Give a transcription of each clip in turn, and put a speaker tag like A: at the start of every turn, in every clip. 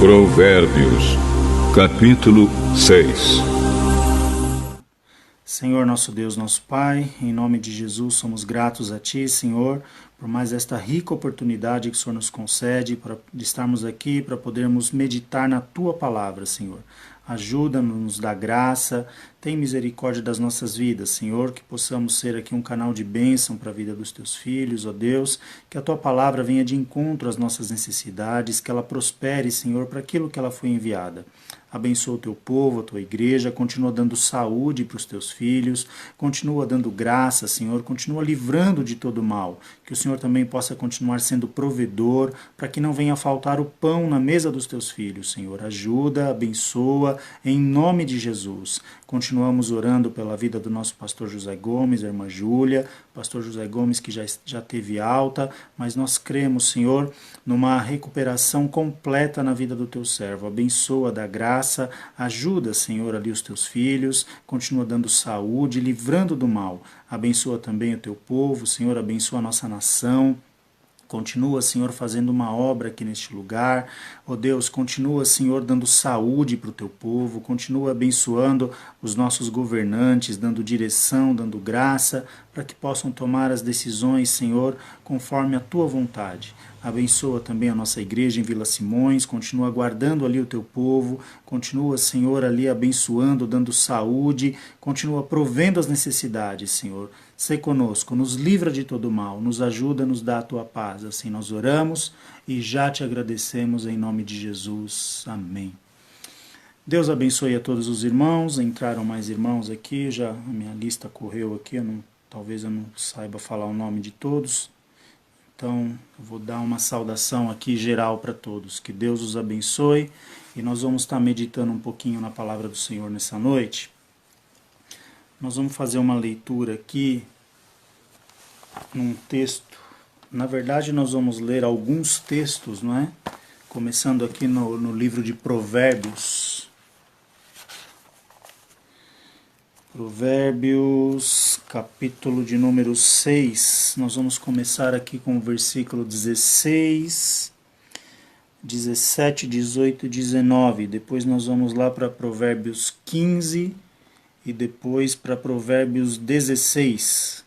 A: Provérbios, capítulo 6.
B: Senhor, nosso Deus, nosso Pai, em nome de Jesus somos gratos a Ti, Senhor, por mais esta rica oportunidade que o Senhor nos concede de estarmos aqui para podermos meditar na Tua palavra, Senhor. Ajuda-nos, dá graça, tem misericórdia das nossas vidas, Senhor, que possamos ser aqui um canal de bênção para a vida dos Teus filhos, ó Deus, que a Tua palavra venha de encontro às nossas necessidades, que ela prospere, Senhor, para aquilo que ela foi enviada. Abençoa o Teu povo, a Tua igreja, continua dando saúde para os Teus filhos, continua dando graça, Senhor, continua livrando de todo mal, que o Senhor também possa continuar sendo provedor, para que não venha faltar o pão na mesa dos Teus filhos, Senhor. Ajuda, abençoa, em nome de Jesus. Continuamos orando pela vida do nosso pastor José Gomes, a irmã Júlia, pastor José Gomes que já teve alta, mas nós cremos, Senhor, numa recuperação completa na vida do Teu servo. Abençoa, dá graça, ajuda, Senhor, ali os Teus filhos, continua dando saúde, livrando do mal. Abençoa também o Teu povo, Senhor, abençoa a nossa nação. Continua, Senhor, fazendo uma obra aqui neste lugar. Ó Deus, continua, Senhor, dando saúde para o Teu povo. Continua abençoando os nossos governantes, dando direção, dando graça, para que possam tomar as decisões, Senhor, conforme a Tua vontade. Abençoa também a nossa igreja em Vila Simões, continua guardando ali o Teu povo, continua, Senhor, ali abençoando, dando saúde, continua provendo as necessidades, Senhor. Sê conosco, nos livra de todo mal, nos ajuda, nos dá a Tua paz. Assim nós oramos e já Te agradecemos em nome de Jesus. Amém. Deus abençoe a todos os irmãos. Entraram mais irmãos aqui, já a minha lista correu aqui, talvez eu não saiba falar o nome de todos. Então, eu vou dar uma saudação aqui geral para todos. Que Deus os abençoe e nós vamos estar meditando um pouquinho na palavra do Senhor nessa noite. Nós vamos fazer uma leitura aqui num texto. Na verdade, nós vamos ler alguns textos, não é? Começando aqui no livro de Provérbios. Provérbios, capítulo de número 6. Nós vamos começar aqui com o versículo 16, 17, 18 e 19. Depois nós vamos lá para Provérbios 15 e depois para Provérbios 16.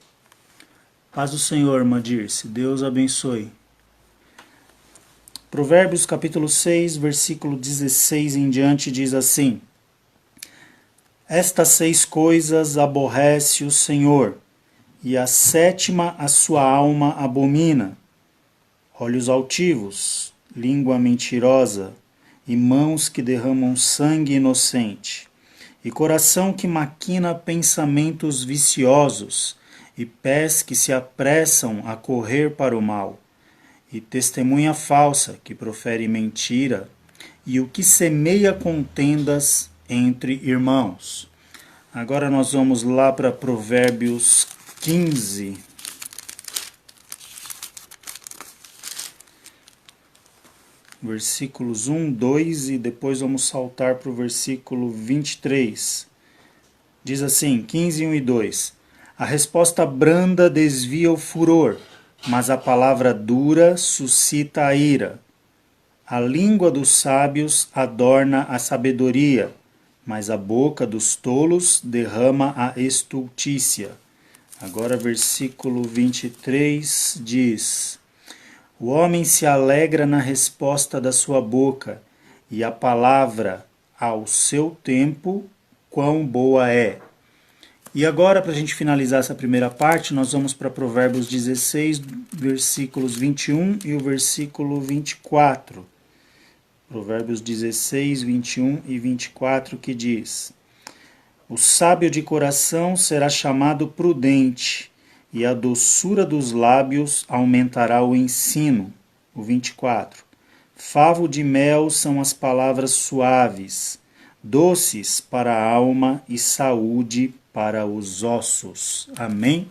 B: Paz do Senhor, irmã Dirce. Deus abençoe. Provérbios capítulo 6, versículo 16 em diante diz assim: Estas 6 coisas aborrece o Senhor, e a 7ª a sua alma abomina: olhos altivos, língua mentirosa, e mãos que derramam sangue inocente, e coração que maquina pensamentos viciosos, e pés que se apressam a correr para o mal, e testemunha falsa que profere mentira, e o que semeia contendas entre irmãos. Agora nós vamos lá para Provérbios 15. Versículos 1, 2 e depois vamos saltar para o versículo 23. Diz assim, 15, 1 e 2. A resposta branda desvia o furor, mas a palavra dura suscita a ira. A língua dos sábios adorna a sabedoria, mas a boca dos tolos derrama a estultícia. Agora versículo 23 diz: O homem se alegra na resposta da sua boca, e a palavra ao seu tempo, quão boa é. E agora, para a gente finalizar essa primeira parte, nós vamos para Provérbios 16, versículos 21 e o versículo 24. Provérbios 16, 21 e 24, que diz: O sábio de coração será chamado prudente, e a doçura dos lábios aumentará o ensino. O 24. Favo de mel são as palavras suaves, doces para a alma e saúde para os ossos. Amém?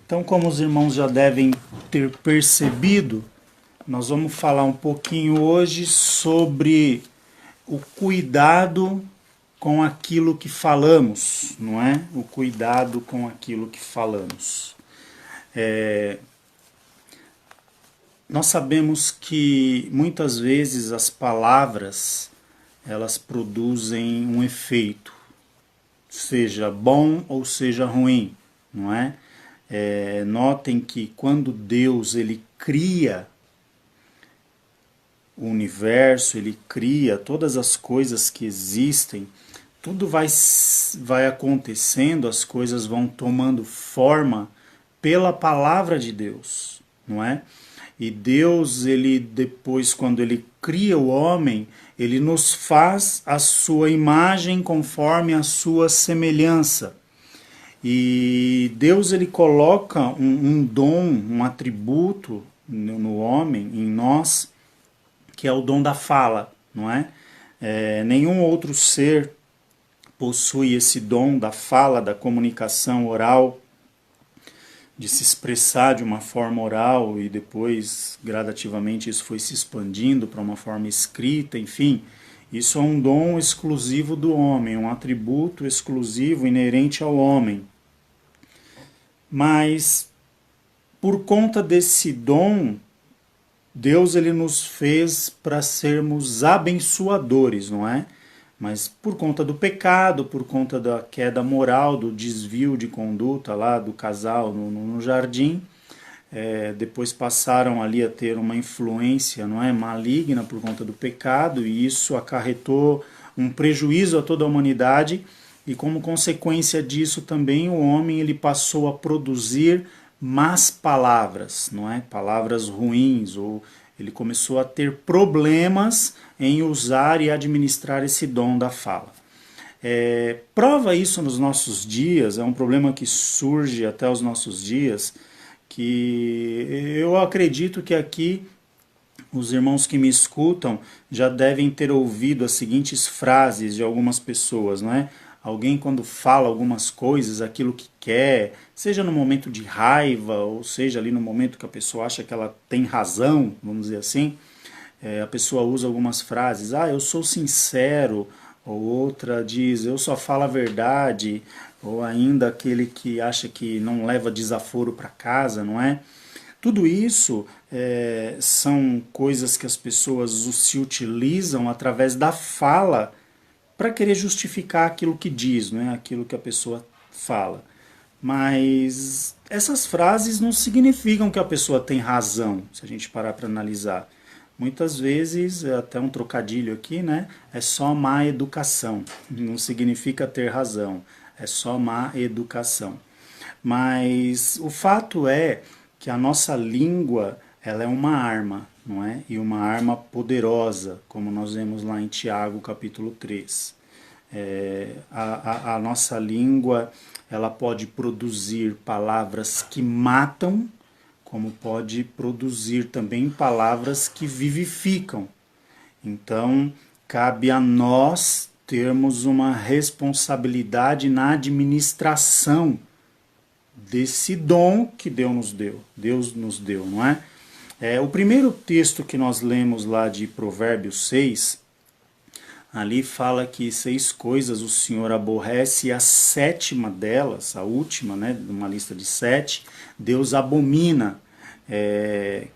B: Então, como os irmãos já devem ter percebido, nós vamos falar um pouquinho hoje sobre o cuidado com aquilo que falamos, não é? O cuidado com aquilo que falamos. Nós sabemos que muitas vezes as palavras elas produzem um efeito, seja bom ou seja ruim, não é? Notem que quando Deus ele cria o universo, ele cria todas as coisas que existem, tudo vai acontecendo, as coisas vão tomando forma pela palavra de Deus, não é? E Deus, ele depois, quando ele cria o homem, ele nos faz a sua imagem conforme a sua semelhança. E Deus, ele coloca um dom, um atributo no homem, em nós, que é o dom da fala, não é? Nenhum outro ser possui esse dom da fala, da comunicação oral, de se expressar de uma forma oral e depois, gradativamente, isso foi se expandindo para uma forma escrita, enfim. Isso é um dom exclusivo do homem, um atributo exclusivo, inerente ao homem. Mas, por conta desse dom, Deus ele nos fez para sermos abençoadores, não é? Mas por conta do pecado, por conta da queda moral, do desvio de conduta lá do casal no jardim, depois passaram ali a ter uma influência, não é, maligna por conta do pecado, e isso acarretou um prejuízo a toda a humanidade, e como consequência disso também o homem ele passou a produzir más palavras, não é? Palavras ruins, ou ele começou a ter problemas em usar e administrar esse dom da fala. Prova isso nos nossos dias, é um problema que surge até os nossos dias, que eu acredito que aqui os irmãos que me escutam já devem ter ouvido as seguintes frases de algumas pessoas, não é? Alguém quando fala algumas coisas, aquilo que quer, seja no momento de raiva, ou seja ali no momento que a pessoa acha que ela tem razão, vamos dizer assim, a pessoa usa algumas frases, eu sou sincero, ou outra diz, eu só falo a verdade, ou ainda aquele que acha que não leva desaforo para casa, não é? Tudo isso são coisas que as pessoas se utilizam através da fala para querer justificar aquilo que diz, não é? Aquilo que a pessoa fala. Mas essas frases não significam que a pessoa tem razão, se a gente parar para analisar. Muitas vezes, até um trocadilho aqui, né? É só má educação. Não significa ter razão. É só má educação. Mas o fato é que a nossa língua ela é uma arma, não é? E uma arma poderosa, como nós vemos lá em Tiago capítulo 3. A nossa língua ela pode produzir palavras que matam, como pode produzir também palavras que vivificam. Então, cabe a nós termos uma responsabilidade na administração desse dom que Deus nos deu, não é? O primeiro texto que nós lemos lá de Provérbios 6, ali fala que 6 coisas o Senhor aborrece e a sétima delas, a última, né, uma lista de 7, Deus abomina,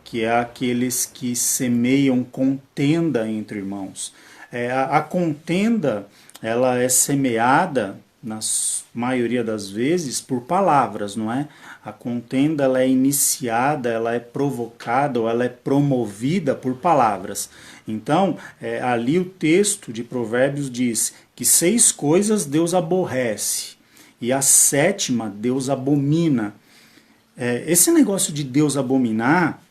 B: que é aqueles que semeiam contenda entre irmãos. A contenda ela é semeada na maioria das vezes por palavras, não é? A contenda ela é iniciada, ela é provocada ou ela é promovida por palavras. Então, ali o texto de Provérbios diz que 6 coisas Deus aborrece e a sétima Deus abomina. Esse negócio de Deus abominar,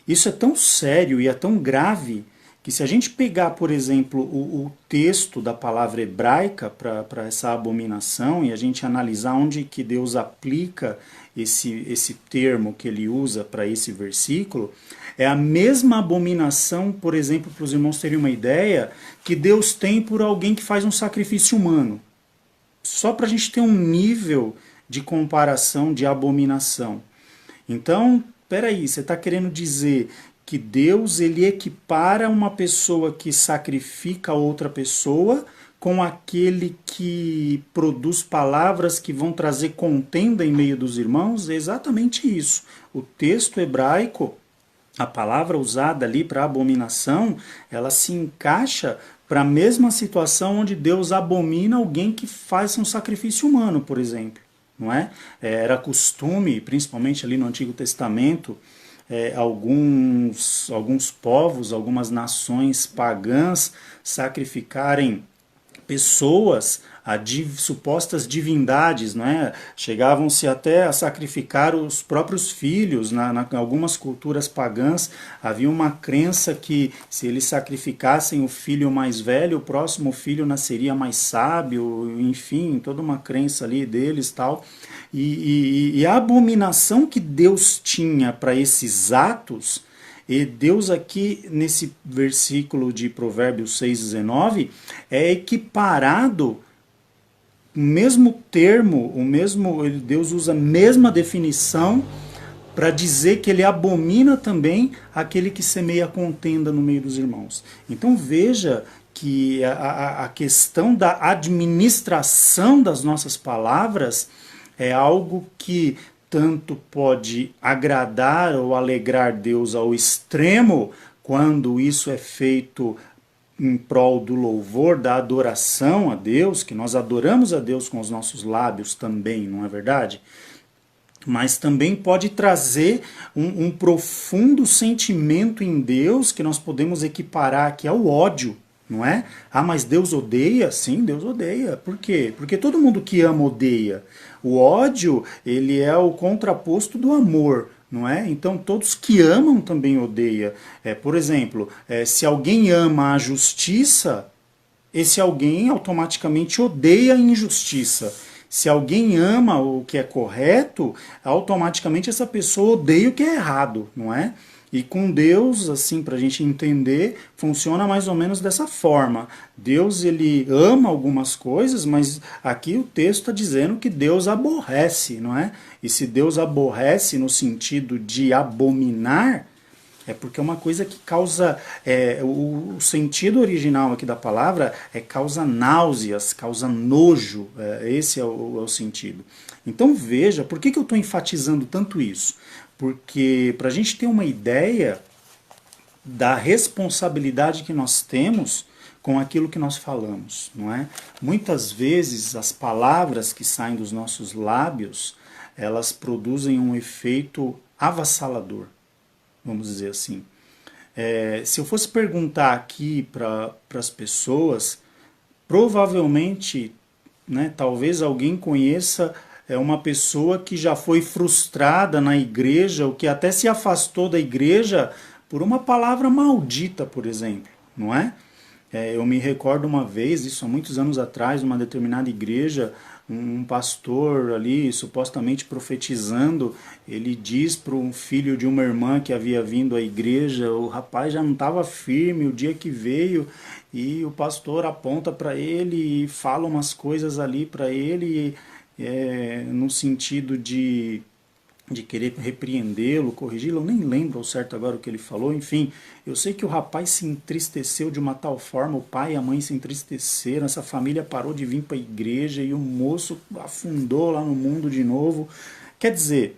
B: isso é tão sério e é tão grave que se a gente pegar, por exemplo, o texto da palavra hebraica para essa abominação e a gente analisar onde que Deus aplica esse termo que ele usa para esse versículo, é a mesma abominação, por exemplo, para os irmãos terem uma ideia, que Deus tem por alguém que faz um sacrifício humano. Só para a gente ter um nível de comparação de abominação. Então, peraí, você está querendo dizer que Deus ele equipara uma pessoa que sacrifica outra pessoa com aquele que produz palavras que vão trazer contenda em meio dos irmãos? É exatamente isso. O texto hebraico A palavra usada ali para abominação, ela se encaixa para a mesma situação onde Deus abomina alguém que faz um sacrifício humano, por exemplo. Não é? Era costume, principalmente ali no Antigo Testamento, alguns povos, algumas nações pagãs sacrificarem pessoas a supostas divindades, né? Chegavam-se até a sacrificar os próprios filhos. Em algumas culturas pagãs havia uma crença que se eles sacrificassem o filho mais velho, o próximo filho nasceria mais sábio, enfim, toda uma crença ali deles tal. E a abominação que Deus tinha para esses atos, e Deus aqui nesse versículo de Provérbios 6,19 é equiparado, o mesmo termo, Deus usa a mesma definição para dizer que ele abomina também aquele que semeia contenda no meio dos irmãos. Então veja que a questão da administração das nossas palavras é algo que tanto pode agradar ou alegrar Deus ao extremo, quando isso é feito em prol do louvor, da adoração a Deus, que nós adoramos a Deus com os nossos lábios também, não é verdade? Mas também pode trazer um profundo sentimento em Deus que nós podemos equiparar aqui ao ódio, não é? Ah, mas Deus odeia? Sim, Deus odeia. Por quê? Porque todo mundo que ama odeia. O ódio, ele é o contraposto do amor, não é? Então todos que amam também odeiam. Por exemplo, se alguém ama a justiça, esse alguém automaticamente odeia a injustiça. Se alguém ama o que é correto, automaticamente essa pessoa odeia o que é errado, não é? E com Deus, assim, para a gente entender, funciona mais ou menos dessa forma. Deus, ele ama algumas coisas, mas aqui o texto está dizendo que Deus aborrece, não é? E se Deus aborrece no sentido de abominar, é porque é uma coisa que causa, o sentido original aqui da palavra causa náuseas, causa nojo, esse é o sentido. Então veja, por que eu estou enfatizando tanto isso? Porque para a gente ter uma ideia da responsabilidade que nós temos com aquilo que nós falamos, não é? Muitas vezes as palavras que saem dos nossos lábios, elas produzem um efeito avassalador, vamos dizer assim. Se eu fosse perguntar aqui para as pessoas, provavelmente, né, talvez alguém conheça uma pessoa que já foi frustrada na igreja, ou que até se afastou da igreja por uma palavra maldita, por exemplo, não é? Eu me recordo uma vez, isso há muitos anos atrás, numa determinada igreja, um pastor ali, supostamente profetizando, ele diz para um filho de uma irmã que havia vindo à igreja, o rapaz já não estava firme o dia que veio, e o pastor aponta para ele e fala umas coisas ali para ele, no sentido de querer repreendê-lo, corrigi-lo, eu nem lembro ao certo agora o que ele falou, enfim, eu sei que o rapaz se entristeceu de uma tal forma, o pai e a mãe se entristeceram, essa família parou de vir para a igreja e o moço afundou lá no mundo de novo. Quer dizer,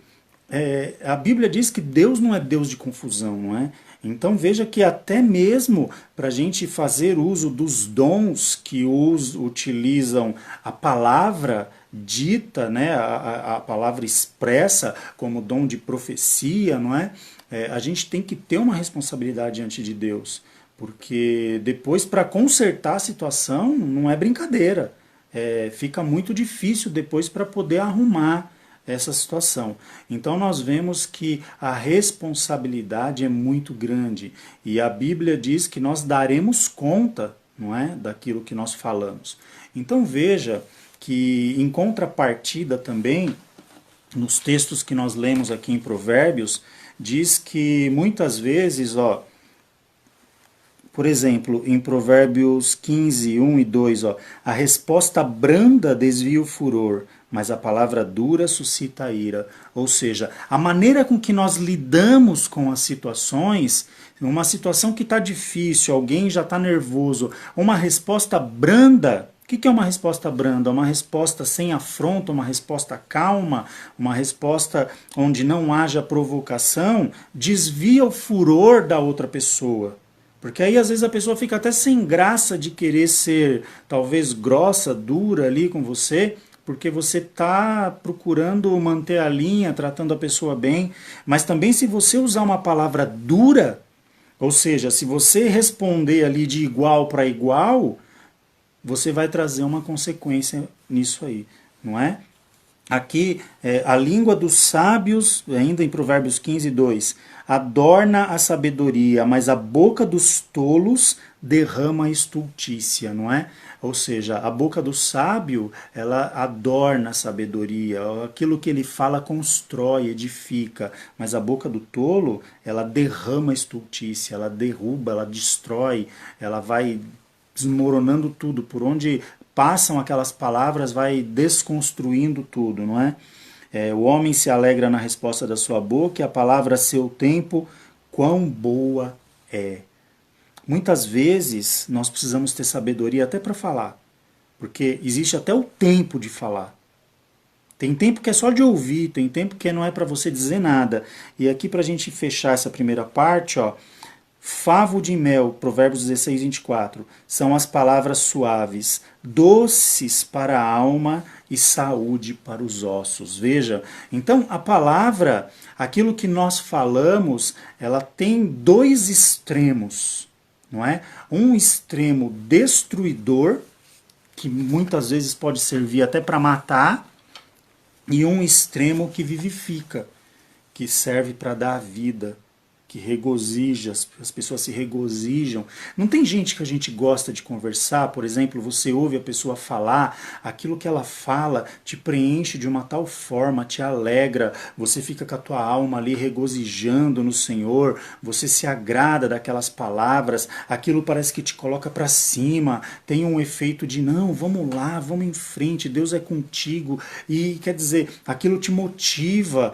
B: a Bíblia diz que Deus não é Deus de confusão, não é? Então veja que até mesmo para a gente fazer uso dos dons que utilizam a palavra dita, né, a palavra expressa como dom de profecia, não é? A gente tem que ter uma responsabilidade diante de Deus, porque depois para consertar a situação não é brincadeira, fica muito difícil depois para poder arrumar essa situação. Então nós vemos que a responsabilidade é muito grande e a Bíblia diz que nós daremos conta, não é, daquilo que nós falamos. Então veja que em contrapartida também, nos textos que nós lemos aqui em Provérbios, diz que muitas vezes, por exemplo, em Provérbios 15, 1 e 2, a resposta branda desvia o furor, mas a palavra dura suscita a ira. Ou seja, a maneira com que nós lidamos com as situações, uma situação que está difícil, alguém já está nervoso, uma resposta branda, O que é uma resposta branda? Uma resposta sem afronta, uma resposta calma, uma resposta onde não haja provocação, desvia o furor da outra pessoa. Porque aí às vezes a pessoa fica até sem graça de querer ser talvez grossa, dura ali com você, porque você está procurando manter a linha, tratando a pessoa bem. Mas também se você usar uma palavra dura, ou seja, se você responder ali de igual para igual, você vai trazer uma consequência nisso aí, não é? Aqui, a língua dos sábios, ainda em Provérbios 15, 2, adorna a sabedoria, mas a boca dos tolos derrama a estultícia, não é? Ou seja, a boca do sábio, ela adorna a sabedoria, aquilo que ele fala constrói, edifica, mas a boca do tolo, ela derrama a estultícia, ela derruba, ela destrói, ela vai desmoronando tudo, por onde passam aquelas palavras, vai desconstruindo tudo, não é? O homem se alegra na resposta da sua boca, e a palavra a seu tempo, quão boa é. Muitas vezes nós precisamos ter sabedoria até para falar, porque existe até o tempo de falar. Tem tempo que é só de ouvir, tem tempo que não é para você dizer nada. E aqui para a gente fechar essa primeira parte, ó, favo de mel, Provérbios 16, 24, são as palavras suaves, doces para a alma e saúde para os ossos. Veja, então a palavra, aquilo que nós falamos, ela tem dois extremos, não é? Um extremo destruidor, que muitas vezes pode servir até para matar, e um extremo que vivifica, que serve para dar vida, que regozija, as pessoas se regozijam. Não tem gente que a gente gosta de conversar, por exemplo, você ouve a pessoa falar, aquilo que ela fala te preenche de uma tal forma, te alegra, você fica com a tua alma ali regozijando no Senhor, você se agrada daquelas palavras, aquilo parece que te coloca para cima, tem um efeito de não, vamos lá, vamos em frente, Deus é contigo, e quer dizer, aquilo te motiva.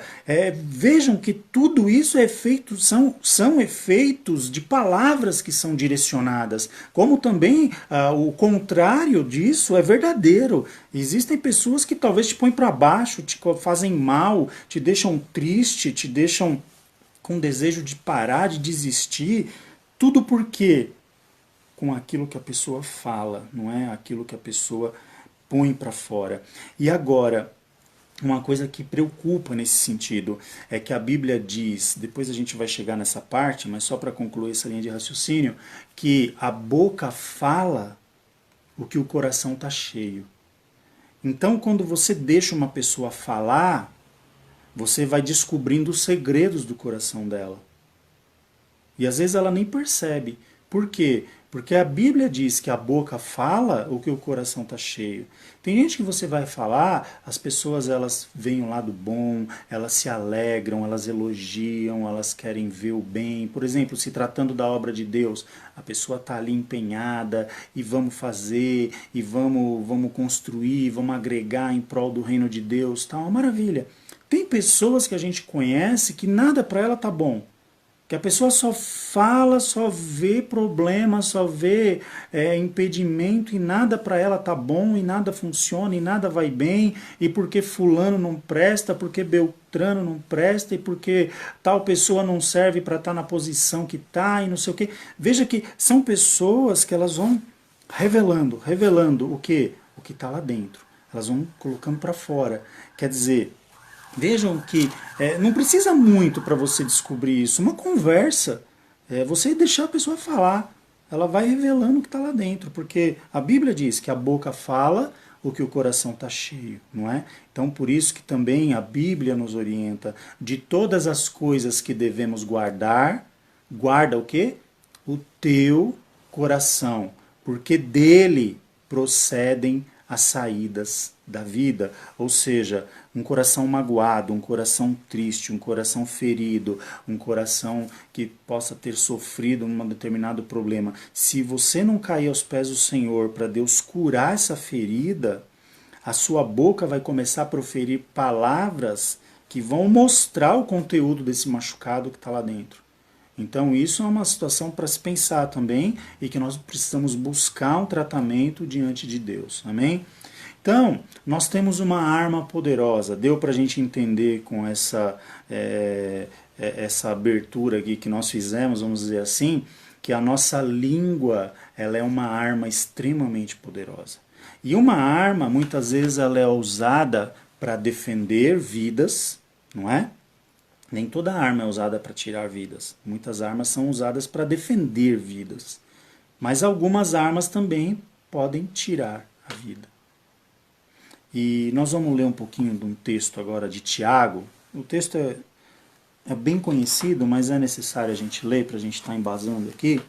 B: Vejam que tudo isso é feito, são efeitos de palavras que são direcionadas, como também o contrário disso é verdadeiro. Existem pessoas que talvez te põem para baixo, te fazem mal, te deixam triste, te deixam com desejo de parar, de desistir, tudo por quê? Com aquilo que a pessoa fala, não é aquilo que a pessoa põe para fora. E agora, uma coisa que preocupa nesse sentido é que a Bíblia diz, depois a gente vai chegar nessa parte, mas só para concluir essa linha de raciocínio, que a boca fala o que o coração está cheio. Então, quando você deixa uma pessoa falar, você vai descobrindo os segredos do coração dela. E às vezes ela nem percebe. Por quê? Porque a Bíblia diz que a boca fala o que o coração está cheio. Tem gente que você vai falar, as pessoas elas veem o lado bom, elas se alegram, elas elogiam, elas querem ver o bem. Por exemplo, se tratando da obra de Deus, a pessoa está ali empenhada e vamos fazer, e vamos construir, vamos agregar em prol do reino de Deus. Tá uma maravilha. Tem pessoas que a gente conhece que nada para ela tá bom. Que a pessoa só fala, só vê problema, só vê impedimento e nada para ela tá bom e nada funciona e nada vai bem e porque fulano não presta, porque Beltrano não presta e porque tal pessoa não serve para estar na posição que tá e não sei o quê. Veja que são pessoas que elas vão revelando o quê? O que está lá dentro. Elas vão colocando para fora. Quer dizer, vejam que não precisa muito para você descobrir isso. Uma conversa, você deixar a pessoa falar, ela vai revelando o que está lá dentro, porque a Bíblia diz que a boca fala o que o coração está cheio, não é? Então por isso que também a Bíblia nos orienta de todas as coisas que devemos guardar, guarda o quê? O teu coração, porque dele procedem as saídas da vida, ou seja, um coração magoado, um coração triste, um coração ferido, um coração que possa ter sofrido um determinado problema. Se você não cair aos pés do Senhor para Deus curar essa ferida, a sua boca vai começar a proferir palavras que vão mostrar o conteúdo desse machucado que está lá dentro. Então isso é uma situação para se pensar também e que nós precisamos buscar um tratamento diante de Deus. Amém? Então, nós temos uma arma poderosa. Deu para a gente entender com essa abertura aqui que nós fizemos, vamos dizer assim, que a nossa língua ela é uma arma extremamente poderosa. E uma arma, muitas vezes, ela é usada para defender vidas, não é? Nem toda arma é usada para tirar vidas. Muitas armas são usadas para defender vidas. Mas algumas armas também podem tirar a vida. E nós vamos ler um pouquinho de um texto agora de Tiago. O texto é bem conhecido, mas é necessário a gente ler para a gente estar embasando aqui.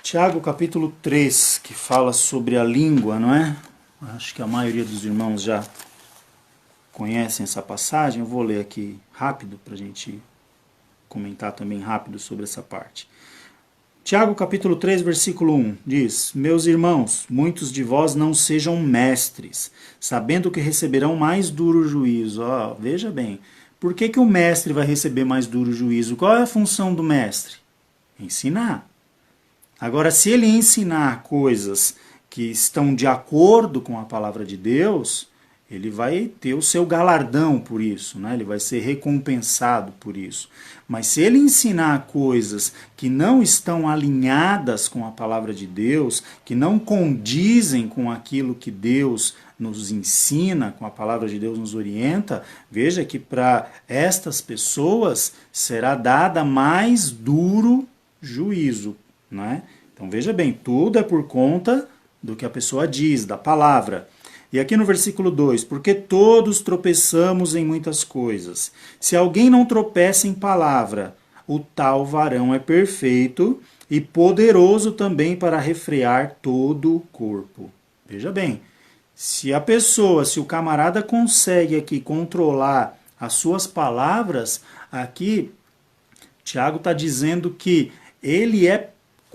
B: Tiago capítulo 3, que fala sobre a língua, não é? Acho que a maioria dos irmãos já conhecem essa passagem. Eu vou ler aqui rápido para a gente comentar também rápido sobre essa parte. Tiago capítulo 3, versículo 1 diz: Meus irmãos, muitos de vós não sejam mestres, sabendo que receberão mais duro juízo. Veja bem, por que o mestre vai receber mais duro juízo? Qual é a função do mestre? Ensinar. Agora, se ele ensinar coisas que estão de acordo com a palavra de Deus, ele vai ter o seu galardão por isso, né? Ele vai ser recompensado por isso. Mas se ele ensinar coisas que não estão alinhadas com a palavra de Deus, que não condizem com aquilo que Deus nos ensina, com a palavra de Deus nos orienta, veja que para estas pessoas será dada mais duro juízo, né? Então veja bem, tudo é por conta do que a pessoa diz, da palavra. E aqui no versículo 2, porque todos tropeçamos em muitas coisas. Se alguém não tropeça em palavra, o tal varão é perfeito e poderoso também para refrear todo o corpo. Veja bem, se o camarada consegue aqui controlar as suas palavras, aqui Tiago está dizendo que ele é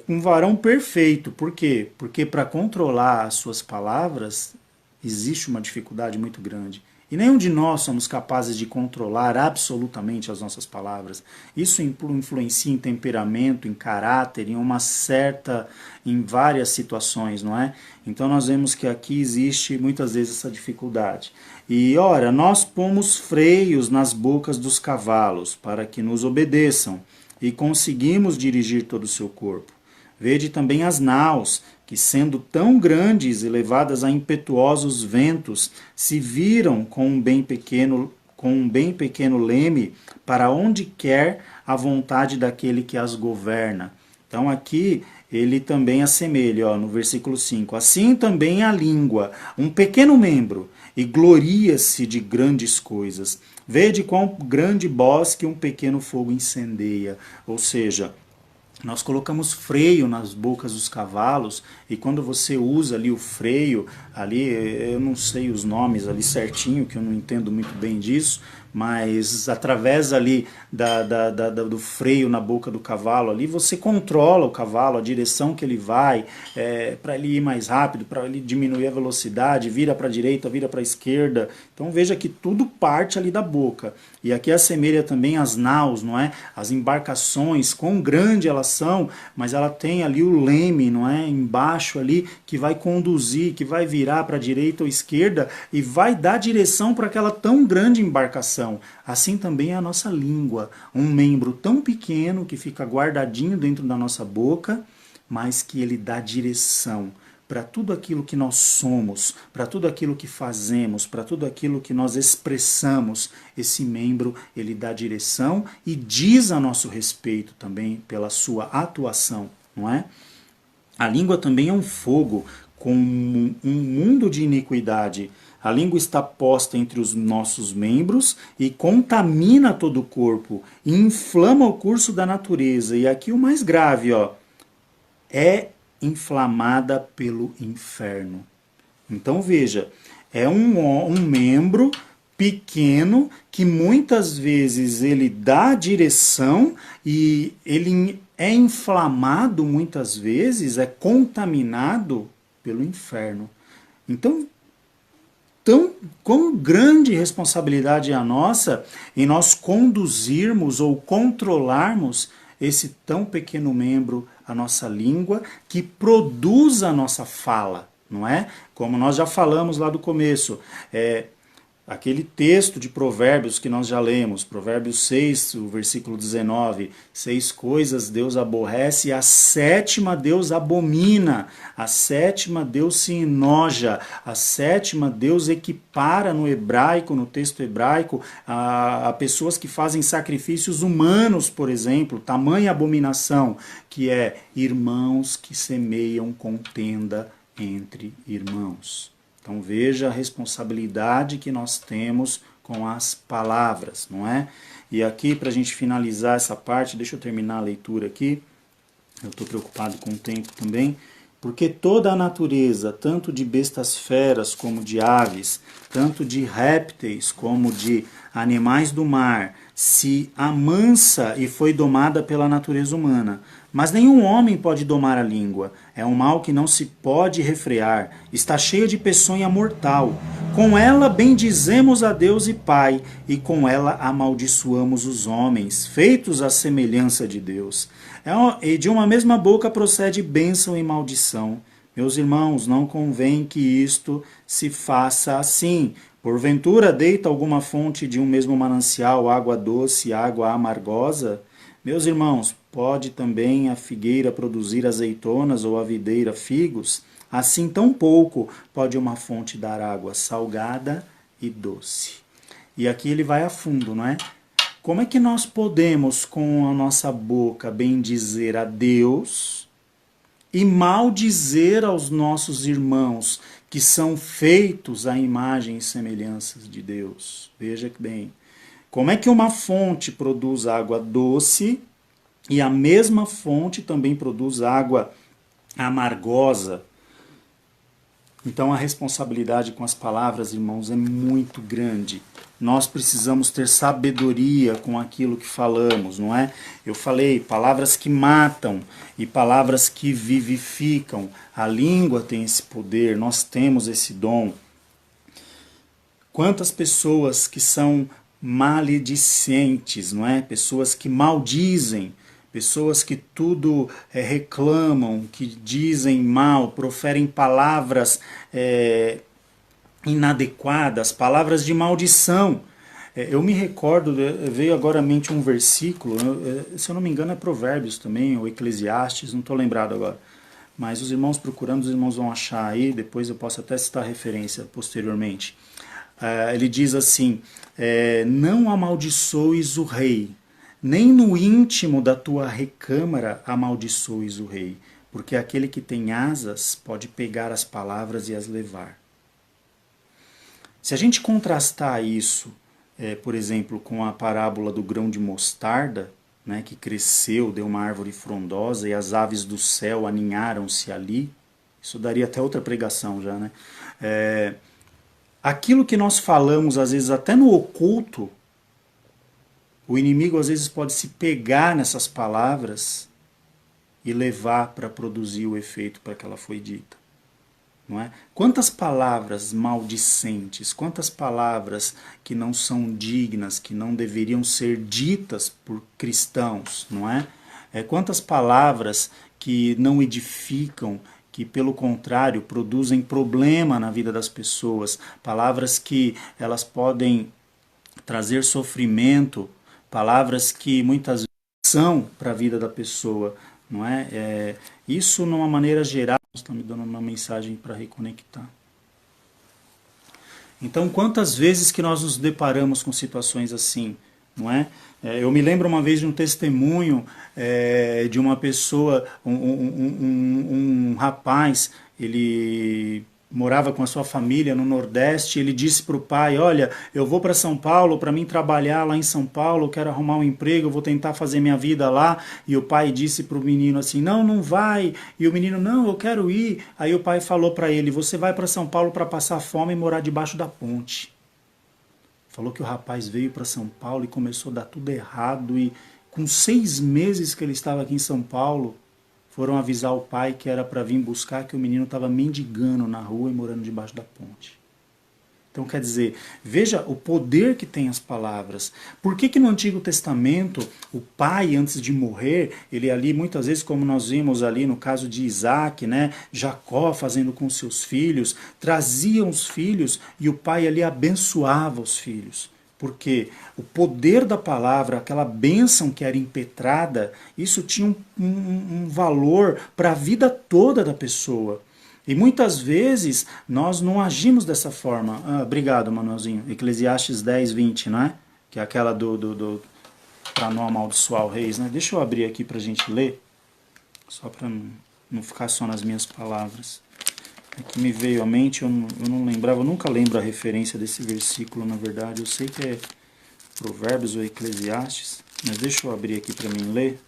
B: um varão perfeito. Por quê? Porque para controlar as suas palavras existe uma dificuldade muito grande. E nenhum de nós somos capazes de controlar absolutamente as nossas palavras. Isso influencia em temperamento, em caráter, em várias situações, não é? Então nós vemos que aqui existe muitas vezes essa dificuldade. E ora, nós pomos freios nas bocas dos cavalos para que nos obedeçam e conseguimos dirigir todo o seu corpo. Vede também as naus, que sendo tão grandes e levadas a impetuosos ventos, se viram com um bem pequeno leme para onde quer a vontade daquele que as governa. Então aqui ele também assemelha, no versículo 5. Assim também a língua, um pequeno membro, e gloria-se de grandes coisas. Vede quão grande bosque um pequeno fogo incendeia. Ou seja, nós colocamos freio nas bocas dos cavalos e quando você usa ali o freio, ali eu não sei os nomes ali certinho, que eu não entendo muito bem disso, mas através ali do freio na boca do cavalo ali, você controla o cavalo, a direção que ele vai, para ele ir mais rápido, para ele diminuir a velocidade, vira para a direita, vira para a esquerda. Então veja que tudo parte ali da boca. E aqui assemelha também as naus, não é? As embarcações, quão grande elas são, mas ela tem ali o leme, não é? Embaixo ali, que vai conduzir, que vai virar para a direita ou esquerda e vai dar direção para aquela tão grande embarcação. Assim também é a nossa língua, um membro tão pequeno que fica guardadinho dentro da nossa boca, mas que ele dá direção para tudo aquilo que nós somos, para tudo aquilo que fazemos, para tudo aquilo que nós expressamos. Esse membro, ele dá direção e diz a nosso respeito também pela sua atuação, não é? A língua também é um fogo com um mundo de iniquidade. A língua está posta entre os nossos membros e contamina todo o corpo, e inflama o curso da natureza. E aqui o mais grave, é inflamada pelo inferno. Então veja, é um membro pequeno que muitas vezes ele dá direção e ele é inflamado muitas vezes, é contaminado pelo inferno. Então quão grande responsabilidade é a nossa em nós conduzirmos ou controlarmos esse tão pequeno membro, a nossa língua, que produz a nossa fala, não é? Como nós já falamos lá do começo, aquele texto de Provérbios que nós já lemos, Provérbios 6, o versículo 19, 6 coisas Deus aborrece e a sétima Deus abomina, a sétima Deus se enoja, a sétima Deus equipara no hebraico, no texto hebraico, a pessoas que fazem sacrifícios humanos, por exemplo, tamanha abominação, que é irmãos que semeiam contenda entre irmãos. Então veja a responsabilidade que nós temos com as palavras, não é? E aqui, para a gente finalizar essa parte, deixa eu terminar a leitura aqui, eu estou preocupado com o tempo também, porque toda a natureza, tanto de bestas feras como de aves, tanto de répteis como de animais do mar, se amansa e foi domada pela natureza humana. Mas nenhum homem pode domar a língua. É um mal que não se pode refrear. Está cheia de peçonha mortal. Com ela bendizemos a Deus e Pai, e com ela amaldiçoamos os homens, feitos à semelhança de Deus. E de uma mesma boca procede bênção e maldição. Meus irmãos, não convém que isto se faça assim. Porventura deita alguma fonte de um mesmo manancial água doce e água amargosa? Meus irmãos, pode também a figueira produzir azeitonas ou a videira figos? Assim tão pouco pode uma fonte dar água salgada e doce. E aqui ele vai a fundo, não é? Como é que nós podemos, com a nossa boca, bendizer a Deus e maldizer aos nossos irmãos que são feitos à imagem e semelhanças de Deus? Veja que bem. Como é que uma fonte produz água doce e a mesma fonte também produz água amargosa? Então a responsabilidade com as palavras, irmãos, é muito grande. Nós precisamos ter sabedoria com aquilo que falamos, não é? Eu falei, palavras que matam e palavras que vivificam. A língua tem esse poder, nós temos esse dom. Quantas pessoas que são maledicentes, não é? Pessoas que maldizem, pessoas que tudo reclamam, que dizem mal, proferem palavras inadequadas, palavras de maldição. Eu me recordo, veio agora à mente um versículo, se eu não me engano é Provérbios também, ou Eclesiastes, não estou lembrado agora. Mas os irmãos procurando, os irmãos vão achar aí, depois eu posso até citar a referência posteriormente. Ele diz assim, não amaldiçoes o rei, nem no íntimo da tua recâmara amaldiçoes o rei, porque aquele que tem asas pode pegar as palavras e as levar. Se a gente contrastar isso, por exemplo, com a parábola do grão de mostarda, né, que cresceu, deu uma árvore frondosa e as aves do céu aninharam-se ali, isso daria até outra pregação já, né? Aquilo que nós falamos, às vezes até no oculto, o inimigo às vezes pode se pegar nessas palavras e levar para produzir o efeito para que ela foi dita. Não é? Quantas palavras maldicentes, quantas palavras que não são dignas, que não deveriam ser ditas por cristãos, não é? Quantas palavras que não edificam, que pelo contrário produzem problema na vida das pessoas, palavras que elas podem trazer sofrimento, palavras que muitas vezes são para a vida da pessoa, não é? Isso, numa maneira geral, está me dando uma mensagem para reconectar. Então, quantas vezes que nós nos deparamos com situações assim, não é? Eu me lembro uma vez de um testemunho de uma pessoa, um rapaz, ele morava com a sua família no Nordeste, ele disse para o pai, olha, eu vou para São Paulo para mim trabalhar lá em São Paulo, eu quero arrumar um emprego, eu vou tentar fazer minha vida lá. E o pai disse para o menino assim, não, não vai. E o menino, não, eu quero ir. Aí o pai falou para ele, você vai para São Paulo para passar fome e morar debaixo da ponte. Falou que o rapaz veio para São Paulo e começou a dar tudo errado e com 6 meses que ele estava aqui em São Paulo, foram avisar o pai que era para vir buscar, que o menino estava mendigando na rua e morando debaixo da ponte. Então, quer dizer, veja o poder que tem as palavras. Por que que no Antigo Testamento, o pai, antes de morrer, ele ali, muitas vezes, como nós vimos ali no caso de Isaac, né, Jacó fazendo com seus filhos, traziam os filhos e o pai ali abençoava os filhos. Porque o poder da palavra, aquela bênção que era impetrada, isso tinha um valor para a vida toda da pessoa. E muitas vezes nós não agimos dessa forma. Obrigado, Manuelzinho. Eclesiastes 10, 20, né? Que é aquela para não amaldiçoar o reis, né? Deixa eu abrir aqui para a gente ler, só para não ficar só nas minhas palavras. É que me veio à mente, eu não lembrava, eu nunca lembro a referência desse versículo, na verdade. Eu sei que é Provérbios ou Eclesiastes, mas deixa eu abrir aqui para mim ler.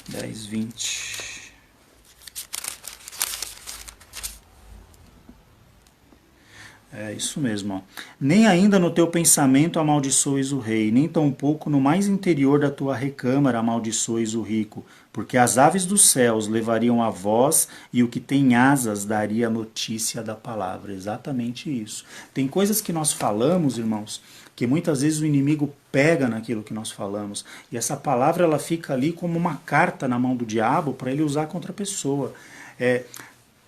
B: 10, 20. É isso mesmo. Ó. Nem ainda no teu pensamento amaldiçoes o rei, nem tampouco no mais interior da tua recâmara amaldiçoes o rico, porque as aves dos céus levariam a voz e o que tem asas daria notícia da palavra. Exatamente isso. Tem coisas que nós falamos, irmãos, que muitas vezes o inimigo pega naquilo que nós falamos, e essa palavra ela fica ali como uma carta na mão do diabo para ele usar contra a pessoa. É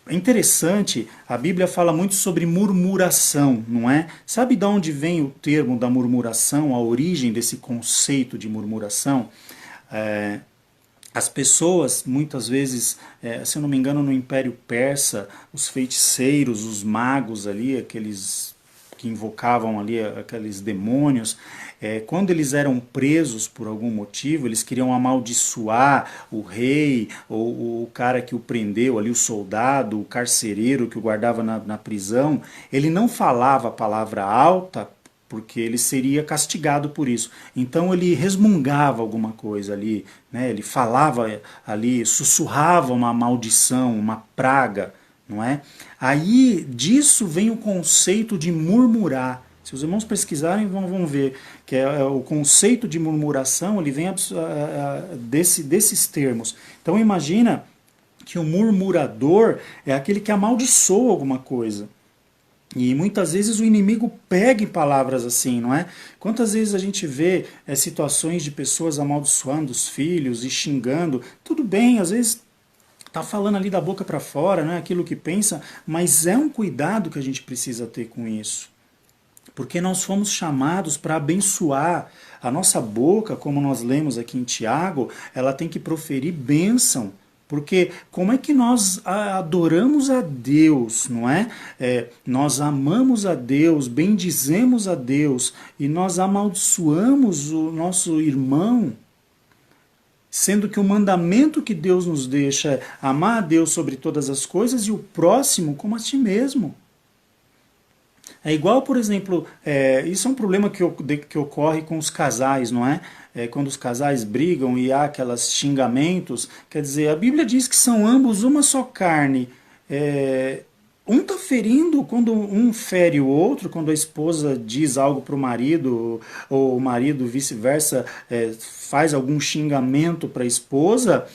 B: interessante, a Bíblia fala muito sobre murmuração, não é? Sabe de onde vem o termo da murmuração, a origem desse conceito de murmuração? As pessoas, muitas vezes, se eu não me engano, no Império Persa, os feiticeiros, os magos ali, aqueles que invocavam ali aqueles demônios, quando eles eram presos por algum motivo, eles queriam amaldiçoar o rei, ou o cara que o prendeu ali, o soldado, o carcereiro que o guardava na prisão, ele não falava a palavra alta, porque ele seria castigado por isso. Então ele resmungava alguma coisa ali, né? Ele falava ali, sussurrava uma maldição, uma praga, não é? Aí disso vem o conceito de murmurar. Se os irmãos pesquisarem, vão ver que o conceito de murmuração ele vem desses termos. Então imagina que o murmurador é aquele que amaldiçoa alguma coisa. E muitas vezes o inimigo pega em palavras assim, não é? Quantas vezes a gente vê situações de pessoas amaldiçoando os filhos e xingando? Tudo bem, às vezes está falando ali da boca para fora, não é aquilo que pensa, mas é um cuidado que a gente precisa ter com isso. Porque nós fomos chamados para abençoar. A nossa boca, como nós lemos aqui em Tiago, ela tem que proferir bênção. Porque como é que nós adoramos a Deus, não é? Nós amamos a Deus, bendizemos a Deus e nós amaldiçoamos o nosso irmão, sendo que o mandamento que Deus nos deixa é amar a Deus sobre todas as coisas e o próximo como a ti mesmo. É igual, por exemplo, isso é um problema que ocorre com os casais, não é? Quando os casais brigam e há aqueles xingamentos, quer dizer, a Bíblia diz que são ambos uma só carne. Um está ferindo quando um fere o outro, quando a esposa diz algo para o marido, ou o marido vice-versa faz algum xingamento para a esposa,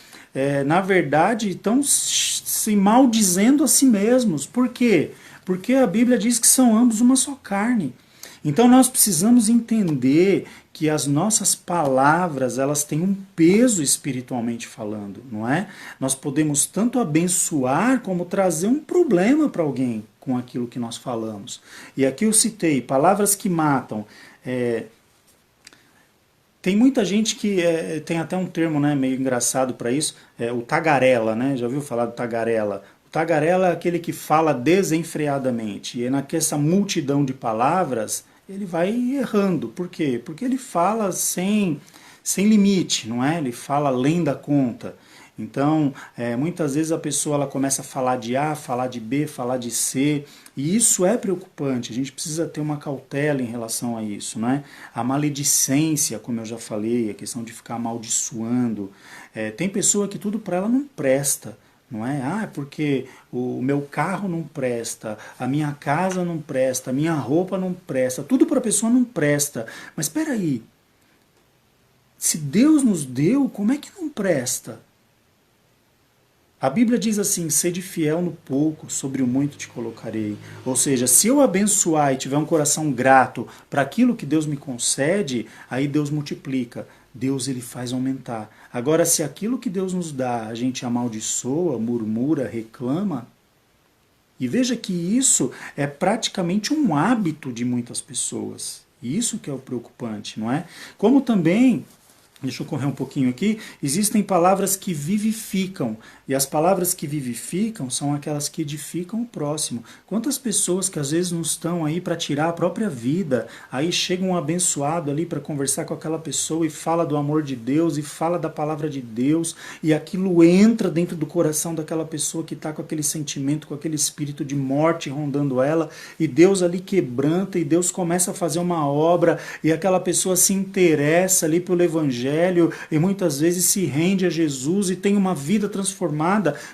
B: na verdade estão se maldizendo a si mesmos. Por quê? Porque a Bíblia diz que são ambos uma só carne. Então nós precisamos entender que as nossas palavras, elas têm um peso espiritualmente falando, não é? Nós podemos tanto abençoar como trazer um problema para alguém com aquilo que nós falamos. E aqui eu citei palavras que matam. Tem muita gente que tem até um termo, né, meio engraçado para isso, o tagarela, né? Já ouviu falar do tagarela? Tagarela é aquele que fala desenfreadamente. E nessa multidão de palavras, ele vai errando. Por quê? Porque ele fala sem limite, não é? Ele fala além da conta. Então, muitas vezes a pessoa ela começa a falar de A, falar de B, falar de C, e isso é preocupante. A gente precisa ter uma cautela em relação a isso, não é? A maledicência, como eu já falei, a questão de ficar amaldiçoando. Tem pessoa que tudo para ela não presta. Não é? Porque o meu carro não presta, a minha casa não presta, a minha roupa não presta, tudo para a pessoa não presta. Mas espera aí, se Deus nos deu, como é que não presta? A Bíblia diz assim: sede fiel no pouco, sobre o muito te colocarei. Ou seja, se eu abençoar e tiver um coração grato para aquilo que Deus me concede, aí Deus multiplica. Deus ele faz aumentar. Agora, se aquilo que Deus nos dá a gente amaldiçoa, murmura, reclama, e veja que isso é praticamente um hábito de muitas pessoas. Isso que é o preocupante, não é? Como também, deixa eu correr um pouquinho aqui, existem palavras que vivificam, e as palavras que vivificam são aquelas que edificam o próximo. Quantas pessoas que às vezes não estão aí para tirar a própria vida, aí chega um abençoado ali para conversar com aquela pessoa e fala do amor de Deus, e fala da palavra de Deus, e aquilo entra dentro do coração daquela pessoa que está com aquele sentimento, com aquele espírito de morte rondando ela, e Deus ali quebranta, e Deus começa a fazer uma obra, e aquela pessoa se interessa ali pelo Evangelho, e muitas vezes se rende a Jesus e tem uma vida transformada.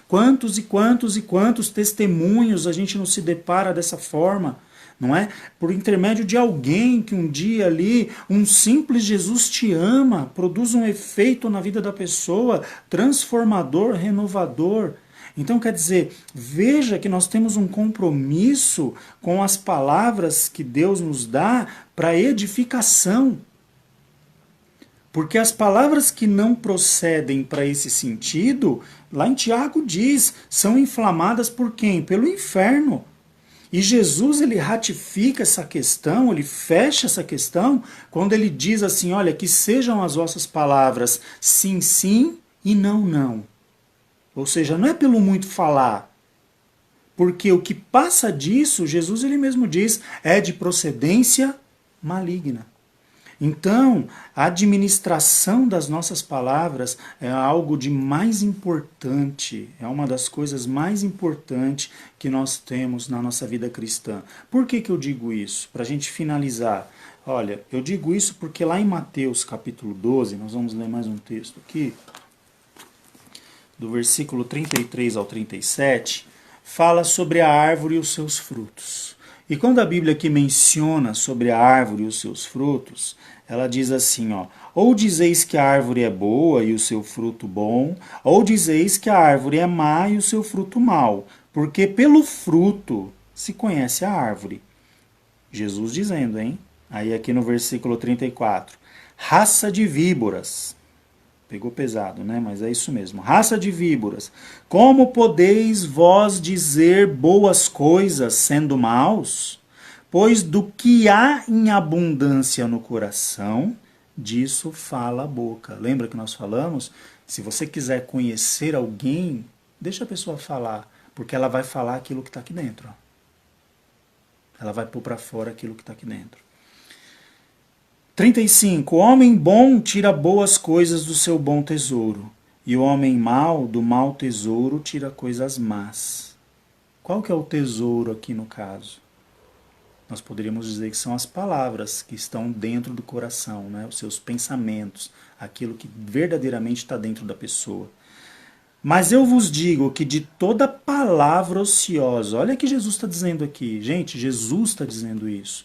B: Quantos e quantos e quantos testemunhos a gente não se depara dessa forma, não é? Por intermédio de alguém que um dia ali, um simples Jesus te ama, produz um efeito na vida da pessoa, transformador, renovador. Então, quer dizer, veja que nós temos um compromisso com as palavras que Deus nos dá para edificação. Porque as palavras que não procedem para esse sentido, lá em Tiago diz, são inflamadas por quem? Pelo inferno. E Jesus ele ratifica essa questão, ele fecha essa questão, quando ele diz assim, olha, que sejam as vossas palavras sim, sim e não, não. Ou seja, não é pelo muito falar, porque o que passa disso, Jesus ele mesmo diz, é de procedência maligna. Então, a administração das nossas palavras é algo de mais importante, é uma das coisas mais importantes que nós temos na nossa vida cristã. Por que eu digo isso? Para a gente finalizar. Olha, eu digo isso porque lá em Mateus capítulo 12, nós vamos ler mais um texto aqui, do versículo 33 ao 37, fala sobre a árvore e os seus frutos. E quando a Bíblia aqui menciona sobre a árvore e os seus frutos, ela diz assim, ó, ou dizeis que a árvore é boa e o seu fruto bom, ou dizeis que a árvore é má e o seu fruto mau, porque pelo fruto se conhece a árvore. Jesus dizendo, hein? Aí aqui no versículo 34, raça de víboras. Pegou pesado, né? Mas é isso mesmo. Raça de víboras, como podeis vós dizer boas coisas sendo maus? Pois do que há em abundância no coração, disso fala a boca. Lembra que nós falamos? Se você quiser conhecer alguém, deixa a pessoa falar, porque ela vai falar aquilo que está aqui dentro. Ó. Ela vai pôr para fora aquilo que está aqui dentro. 35. O homem bom tira boas coisas do seu bom tesouro, e o homem mau do mau tesouro tira coisas más. Qual que é o tesouro aqui no caso? Nós poderíamos dizer que são as palavras que estão dentro do coração, né? Os seus pensamentos, aquilo que verdadeiramente está dentro da pessoa. Mas eu vos digo que de toda palavra ociosa, olha o que Jesus está dizendo aqui, gente, Jesus está dizendo isso.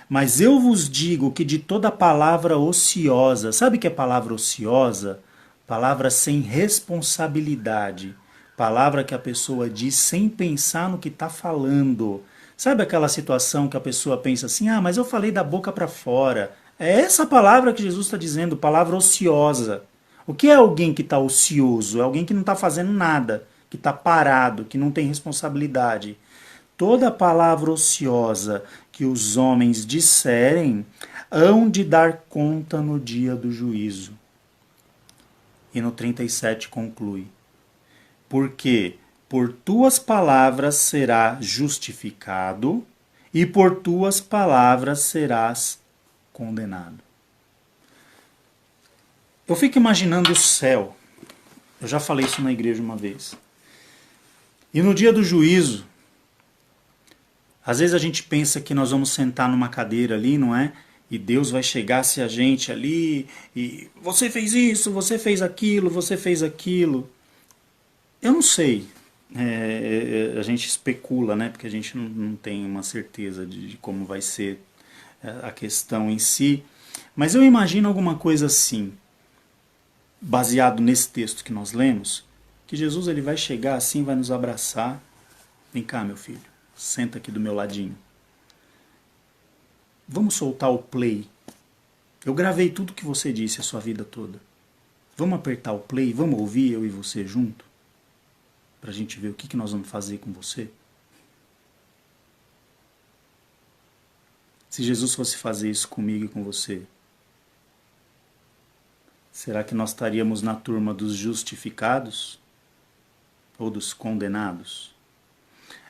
B: Mas eu vos digo que de toda palavra ociosa, sabe o que é palavra ociosa? Palavra sem responsabilidade, palavra que a pessoa diz sem pensar no que está falando. Sabe aquela situação que a pessoa pensa assim, ah, mas eu falei da boca para fora. É essa palavra que Jesus está dizendo, palavra ociosa. O que é alguém que está ocioso? É alguém que não está fazendo nada, que está parado, que não tem responsabilidade. Toda palavra ociosa que os homens disserem, hão de dar conta no dia do juízo. E no 37 conclui, porque por tuas palavras serás justificado, e por tuas palavras serás condenado. Eu fico imaginando o céu. Eu já falei isso na igreja uma vez. E no dia do juízo, às vezes a gente pensa que nós vamos sentar numa cadeira ali, não é? E Deus vai chegar-se a gente ali e você fez isso, você fez aquilo, você fez aquilo. Eu não sei. A gente especula, né? Porque a gente não tem uma certeza de como vai ser a questão em si. Mas eu imagino alguma coisa assim, baseado nesse texto que nós lemos. que Jesus ele vai chegar assim, vai nos abraçar. Vem cá, meu filho, senta aqui do meu ladinho. Vamos soltar o play. Eu gravei tudo que você disse a sua vida toda. Vamos apertar o play, vamos ouvir eu e você junto? Pra gente ver o que nós vamos fazer com você? Se Jesus fosse fazer isso comigo e com você, será que nós estaríamos na turma dos justificados ou dos condenados?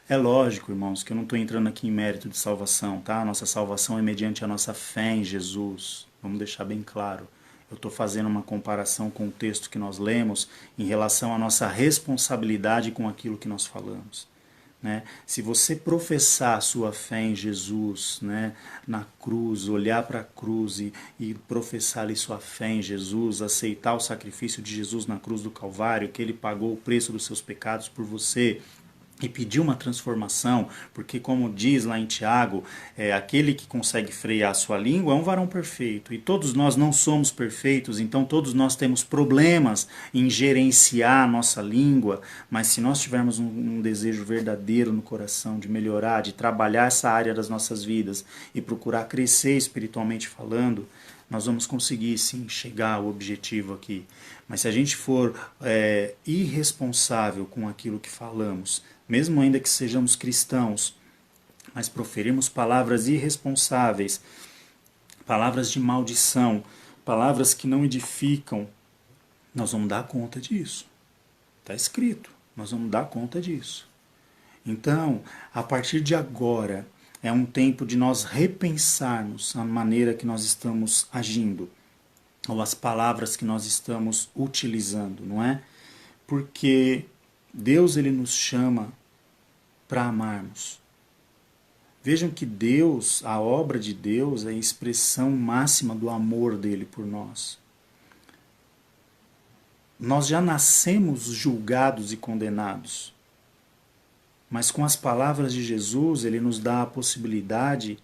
B: É lógico, irmãos, que eu não estou entrando aqui em mérito de salvação, tá? A nossa salvação é mediante a nossa fé em Jesus. Vamos deixar bem claro. Eu estou fazendo uma comparação com o texto que nós lemos em relação à nossa responsabilidade com aquilo que nós falamos. Né? Se você professar a sua fé em Jesus, né, na cruz, olhar para a cruz e professar ali sua fé em Jesus, aceitar o sacrifício de Jesus na cruz do Calvário, que ele pagou o preço dos seus pecados por você, e pedir uma transformação, porque como diz lá em Tiago, aquele que consegue frear a sua língua é um varão perfeito, e todos nós não somos perfeitos, então todos nós temos problemas em gerenciar a nossa língua, mas se nós tivermos um desejo verdadeiro no coração de melhorar, de trabalhar essa área das nossas vidas e procurar crescer espiritualmente falando, nós vamos conseguir sim chegar ao objetivo aqui. Mas se a gente for irresponsável com aquilo que falamos, mesmo ainda que sejamos cristãos, mas proferimos palavras irresponsáveis, palavras de maldição, palavras que não edificam, nós vamos dar conta disso. Está escrito, nós vamos dar conta disso. Então, a partir de agora, é um tempo de nós repensarmos a maneira que nós estamos agindo, ou as palavras que nós estamos utilizando, não é? Porque Deus ele nos chama para amarmos. Vejam que Deus, a obra de Deus, é a expressão máxima do amor dele por nós. Nós já nascemos julgados e condenados. Mas com as palavras de Jesus, ele nos dá a possibilidade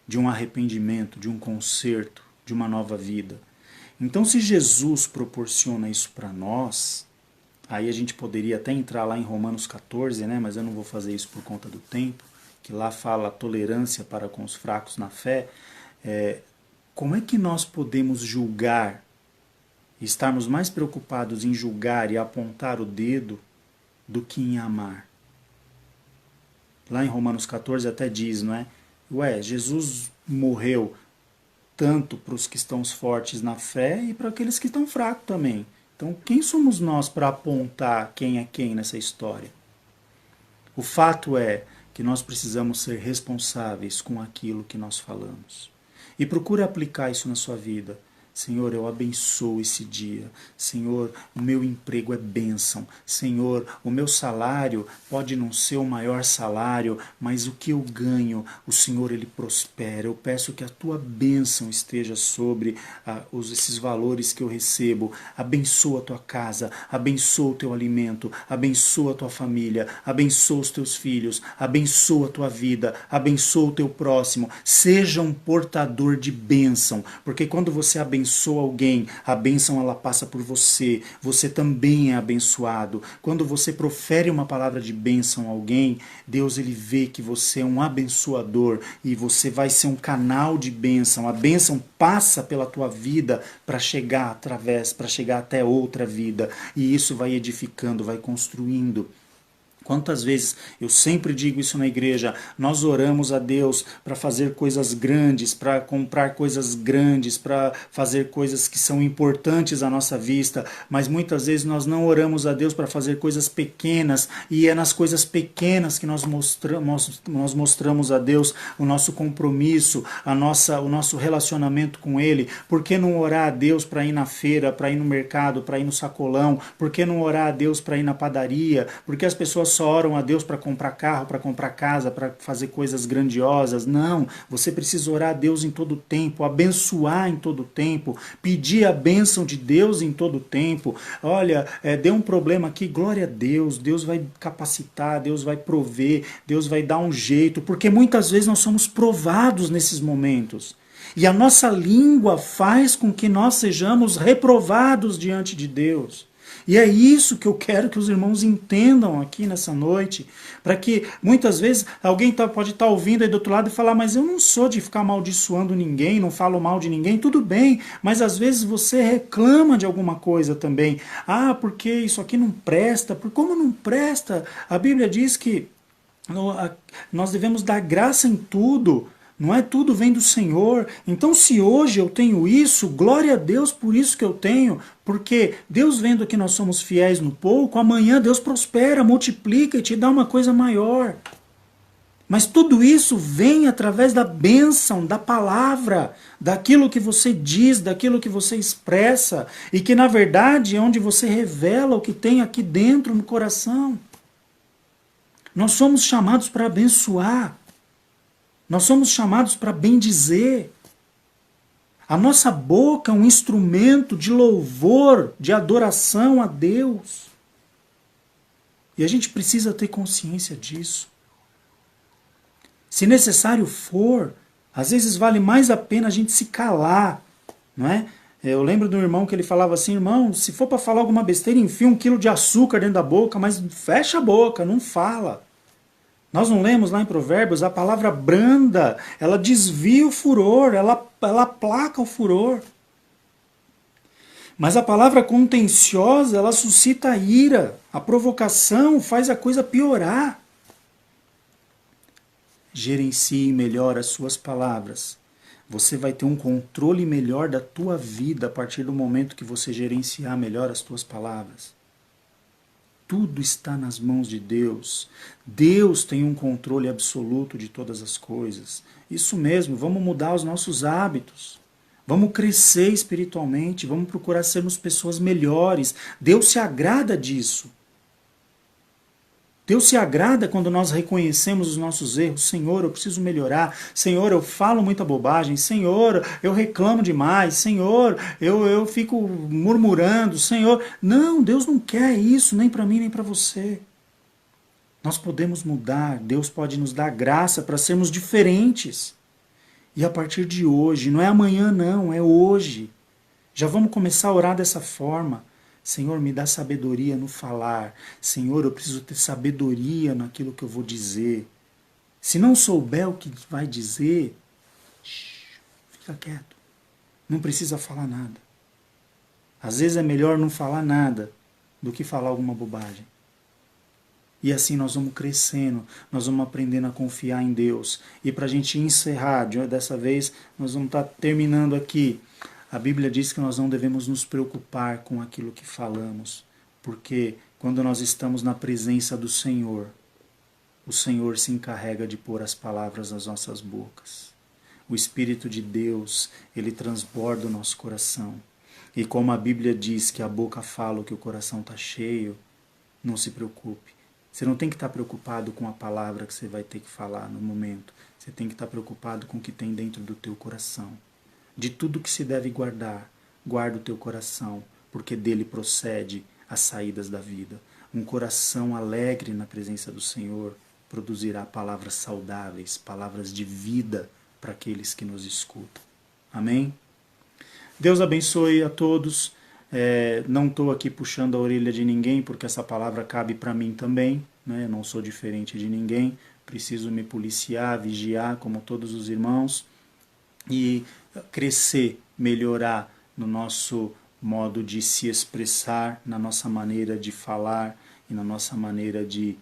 B: de um arrependimento, de um conserto, de uma nova vida. Então, se Jesus proporciona isso para nós, aí a gente poderia até entrar lá em Romanos 14, né? Mas eu não vou fazer isso por conta do tempo, que lá fala a tolerância para com os fracos na fé. Como é que nós podemos julgar e estarmos mais preocupados em julgar e apontar o dedo do que em amar? Lá em Romanos 14 até diz, não é? Jesus morreu tanto para os que estão fortes na fé e para aqueles que estão fracos também. Então, quem somos nós para apontar quem é quem nessa história? O fato é que nós precisamos ser responsáveis com aquilo que nós falamos. E procure aplicar isso na sua vida. Senhor, eu abençoo esse dia. Senhor, o meu emprego é bênção. Senhor, o meu salário pode não ser o maior salário, mas o que eu ganho, o Senhor, ele prospera. Eu peço que a tua bênção esteja sobre esses valores que eu recebo. Abençoa a tua casa, abençoa o teu alimento, abençoa a tua família, abençoa os teus filhos, abençoa a tua vida, abençoa o teu próximo. Seja um portador de bênção, porque quando você abençoa alguém, a bênção ela passa por você, você também é abençoado. Quando você profere uma palavra de bênção a alguém, Deus ele vê que você é um abençoador e você vai ser um canal de bênção. A bênção passa pela tua vida para chegar até outra vida, e isso vai edificando, vai construindo. Quantas vezes, eu sempre digo isso na igreja, nós oramos a Deus para fazer coisas grandes, para comprar coisas grandes, para fazer coisas que são importantes à nossa vista, mas muitas vezes nós não oramos a Deus para fazer coisas pequenas, e é nas coisas pequenas que nós mostramos a Deus o nosso compromisso, o nosso relacionamento com Ele. Por que não orar a Deus para ir na feira, para ir no mercado, para ir no sacolão? Por que não orar a Deus para ir na padaria? Porque as pessoas só oram a Deus para comprar carro, para comprar casa, para fazer coisas grandiosas. Não, você precisa orar a Deus em todo tempo, abençoar em todo tempo, pedir a bênção de Deus em todo tempo. Olha, deu um problema aqui, glória a Deus, Deus vai capacitar, Deus vai prover, Deus vai dar um jeito, porque muitas vezes nós somos provados nesses momentos. E a nossa língua faz com que nós sejamos reprovados diante de Deus. E é isso que eu quero que os irmãos entendam aqui nessa noite, para que muitas vezes alguém pode estar ouvindo aí do outro lado e falar, mas eu não sou de ficar amaldiçoando ninguém, não falo mal de ninguém, tudo bem, mas às vezes você reclama de alguma coisa também. Ah, porque isso aqui não presta, como não presta? A Bíblia diz que nós devemos dar graça em tudo, não é? Tudo vem do Senhor. Então, se hoje eu tenho isso, glória a Deus por isso que eu tenho, porque Deus, vendo que nós somos fiéis no pouco, amanhã Deus prospera, multiplica e te dá uma coisa maior. Mas tudo isso vem através da bênção, da palavra, daquilo que você diz, daquilo que você expressa, e que na verdade é onde você revela o que tem aqui dentro no coração. Nós somos chamados para abençoar. Nós somos chamados para bendizer. A nossa boca é um instrumento de louvor, de adoração a Deus. E a gente precisa ter consciência disso. Se necessário for, às vezes vale mais a pena a gente se calar, não é? Eu lembro de um irmão que ele falava assim, irmão, se for para falar alguma besteira, enfia 1 quilo de açúcar dentro da boca, mas fecha a boca, não fala. Nós não lemos lá em Provérbios, a palavra branda, ela desvia o furor, ela aplaca o furor. Mas a palavra contenciosa, ela suscita a ira, a provocação faz a coisa piorar. Gerencie melhor as suas palavras. Você vai ter um controle melhor da tua vida a partir do momento que você gerenciar melhor as tuas palavras. Tudo está nas mãos de Deus. Deus tem um controle absoluto de todas as coisas. Isso mesmo, vamos mudar os nossos hábitos. Vamos crescer espiritualmente, vamos procurar sermos pessoas melhores. Deus se agrada disso. Deus se agrada quando nós reconhecemos os nossos erros. Senhor, eu preciso melhorar. Senhor, eu falo muita bobagem. Senhor, eu reclamo demais. Senhor, eu fico murmurando. Senhor, não, Deus não quer isso, nem para mim, nem para você. Nós podemos mudar. Deus pode nos dar graça para sermos diferentes. E a partir de hoje, não é amanhã não, é hoje. Já vamos começar a orar dessa forma. Senhor, me dá sabedoria no falar. Senhor, eu preciso ter sabedoria naquilo que eu vou dizer. Se não souber o que vai dizer, fica quieto. Não precisa falar nada. Às vezes é melhor não falar nada do que falar alguma bobagem. E assim nós vamos crescendo, nós vamos aprendendo a confiar em Deus. E para a gente encerrar, dessa vez nós vamos estar terminando aqui. A Bíblia diz que nós não devemos nos preocupar com aquilo que falamos, porque quando nós estamos na presença do Senhor, o Senhor se encarrega de pôr as palavras nas nossas bocas. O Espírito de Deus, ele transborda o nosso coração. E como a Bíblia diz que a boca fala o que o coração está cheio, não se preocupe. Você não tem que estar preocupado com a palavra que você vai ter que falar no momento. Você tem que estar preocupado com o que tem dentro do teu coração. De tudo que se deve guardar, guarda o teu coração, porque dele procede as saídas da vida. Um coração alegre na presença do Senhor produzirá palavras saudáveis, palavras de vida para aqueles que nos escutam. Amém? Deus abençoe a todos. Não estou aqui puxando a orelha de ninguém, porque essa palavra cabe para mim também, né? Eu não sou diferente de ninguém, preciso me policiar, vigiar como todos os irmãos e crescer, melhorar no nosso modo de se expressar, na nossa maneira de falar e na nossa maneira de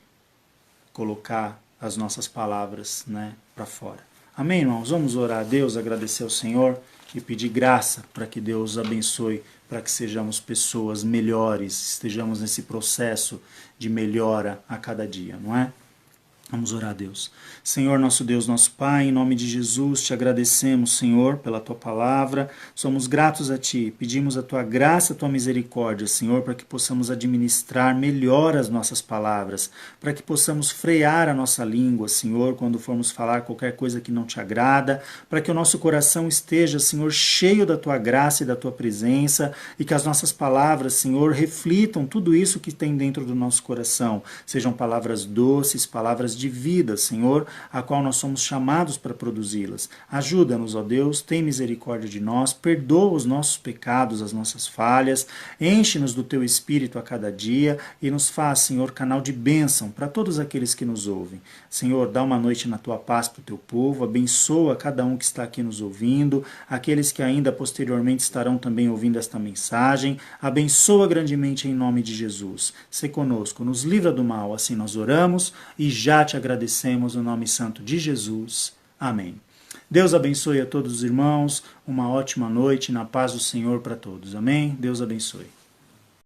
B: colocar as nossas palavras, né, para fora. Amém, irmãos? Vamos orar a Deus, agradecer ao Senhor e pedir graça para que Deus abençoe, para que sejamos pessoas melhores, estejamos nesse processo de melhora a cada dia, não é? Vamos orar a Deus. Senhor, nosso Deus, nosso Pai, em nome de Jesus, te agradecemos, Senhor, pela Tua palavra. Somos gratos a Ti. Pedimos a Tua graça, a Tua misericórdia, Senhor, para que possamos administrar melhor as nossas palavras, para que possamos frear a nossa língua, Senhor, quando formos falar qualquer coisa que não Te agrada, para que o nosso coração esteja, Senhor, cheio da Tua graça e da Tua presença, e que as nossas palavras, Senhor, reflitam tudo isso que tem dentro do nosso coração. Sejam palavras doces, palavras obras de vida, Senhor, a qual nós somos chamados para produzi-las. Ajuda-nos, ó Deus, tem misericórdia de nós, perdoa os nossos pecados, as nossas falhas, enche-nos do Teu Espírito a cada dia e nos faz, Senhor, canal de bênção para todos aqueles que nos ouvem. Senhor, dá uma noite na Tua paz para o Teu povo, abençoa cada um que está aqui nos ouvindo, aqueles que ainda posteriormente estarão também ouvindo esta mensagem, abençoa grandemente em nome de Jesus. Se conosco, nos livra do mal, assim nós oramos e já te agradecemos no nome santo de Jesus. Amém. Deus abençoe a todos os irmãos, uma ótima noite na paz do Senhor para todos. Amém? Deus abençoe.